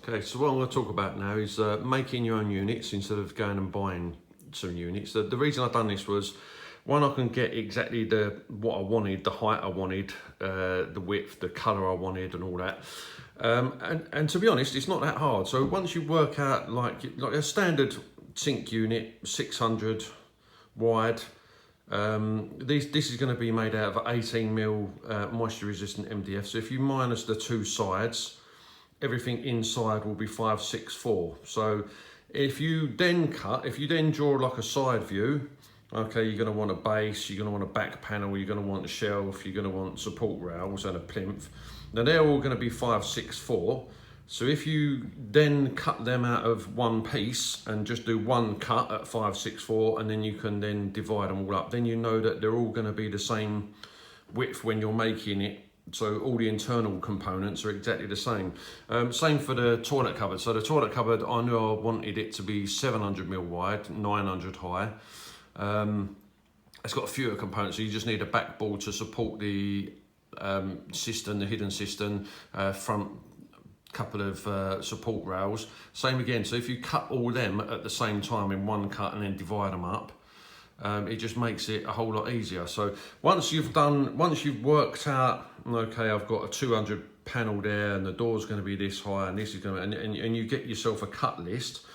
Okay, so what I'm going to talk about now is making your own units instead of going and buying some units. The reason I've done this was, one, I can get exactly what I wanted, the height I wanted, the width, the colour I wanted and all that. And to be honest, it's not that hard. So once you work out like a standard sink unit, 600 wide, this is going to be made out of 18mm moisture resistant MDF. So if you minus the two sides, everything inside will be 564. So if you then draw like a side view, okay, you're going to want a base, you're going to want a back panel, you're going to want a shelf, you're going to want support rails and a plinth. Now they're all going to be 564. So if you then cut them out of one piece and just do one cut at 564, and then you can then divide them all up, then you know that they're all going to be the same width when you're making it. So all the internal components are exactly the same. Same for the toilet cupboard. So the toilet cupboard, I knew I wanted it to be 700mm wide, 900 high. It's got a fewer components, so you just need a backboard to support the cistern, the hidden cistern, front couple of support rails. Same again, so if you cut all them at the same time in one cut and then divide them up, it just makes it a whole lot easier. So once you've worked out, okay, I've got a 200 panel there and the door's going to be this high and this is going to, and you get yourself a cut list,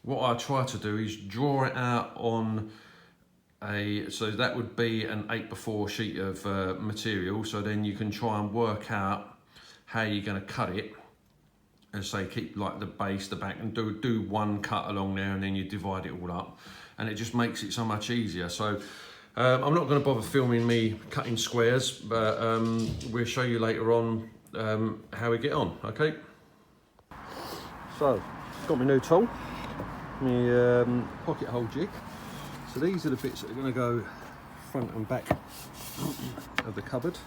what I try to do is draw it out on so that would be an 8x4 sheet of material. So then you can try and work out how you're going to cut it. And say keep like the base, the back, and do one cut along there, and then you divide it all up, and it just makes it so much easier. So I'm not going to bother filming me cutting squares, but we'll show you later on how we get on. Okay. So got my new tool, my pocket hole jig. So these are the bits that are going to go front and back of the cupboard.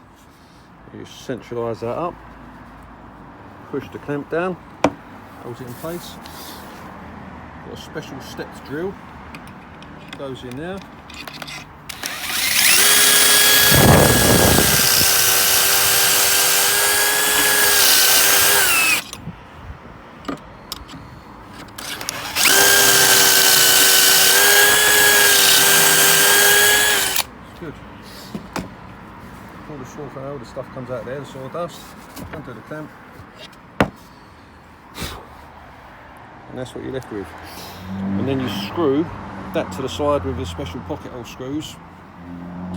You centralise that up. Push the clamp down, holds it in place. Got a special stepped drill, goes in there. It's good. All the stuff comes out there, the sawdust, onto the clamp. And that's what you're left with. And then you screw that to the side with the special pocket hole screws.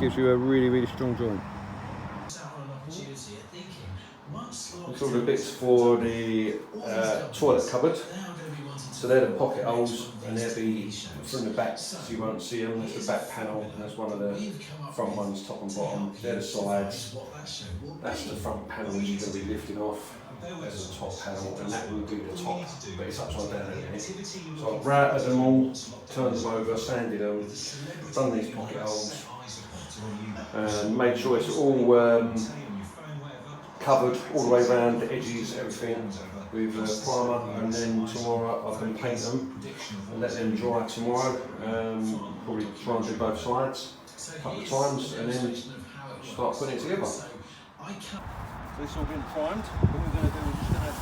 Gives you a really strong joint. It's all the bits for the toilet cupboard. So they're the pocket holes, and they'll be from the back, so you won't see them. That's the back panel, and that's one of the front ones, top and bottom. They're the sides. That's the front panel you're going to be lifting off. There's the top panel, and that will be the top, but it's upside down at the minute. So I've routed them all, turned them over, sanded them, done these pocket holes, and made sure it's all covered all the way around, the edges, everything, with primer, and then tomorrow I can paint them and let them dry tomorrow. Probably try and do both sides a couple of times, and then start putting it together. So this has all been primed. What we're going to do is just going to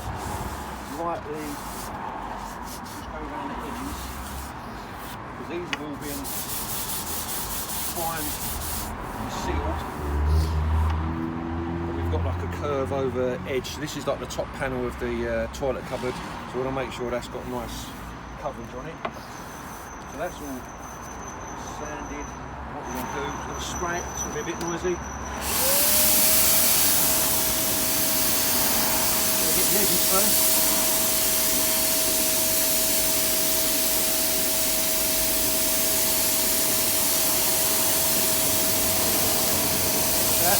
lightly just go around the edges, because these have all been primed and sealed. But we've got like a curve over edge. So this is like the top panel of the toilet cupboard. So we want to make sure that's got nice coverage on it. So that's all sanded. What we're going to do is going to spray it. It's going to be a bit noisy. Get the edges first. Like that.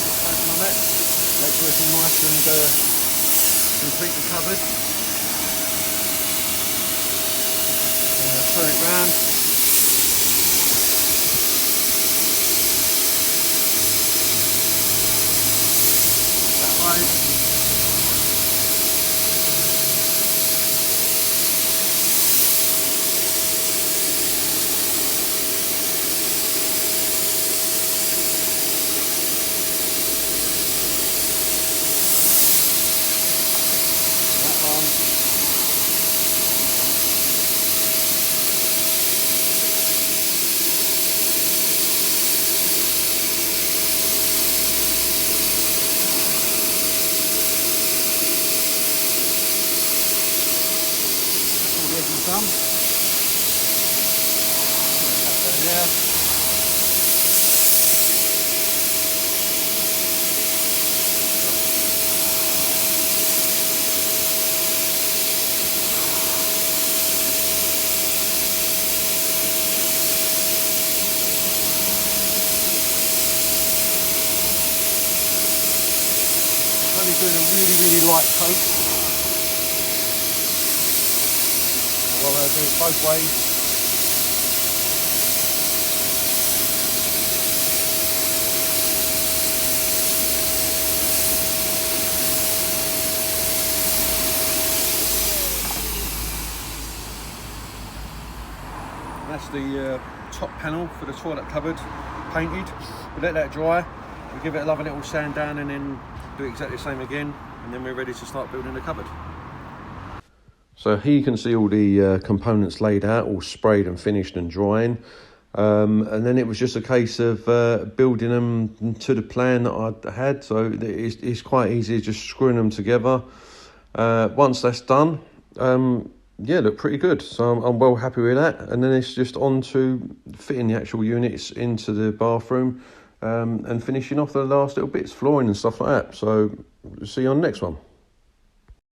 Just open on it. Make sure it's all nice and completely covered. Turn it round. That way. That one. some. Down there. Only doing a really light coat. So I'm going to do it both ways. That's the top panel for the toilet cupboard painted. We let that dry, we give it a lovely little sand down and then do exactly the same again, and then we're ready to start building the cupboard. So here you can see all the components laid out, all sprayed and finished and drying. And then it was just a case of building them to the plan that I had. So it's quite easy, just screwing them together. Once that's done, yeah, look pretty good. So I'm well happy with that. And then it's just on to fitting the actual units into the bathroom and finishing off the last little bits, flooring and stuff like that. So see you on the next one.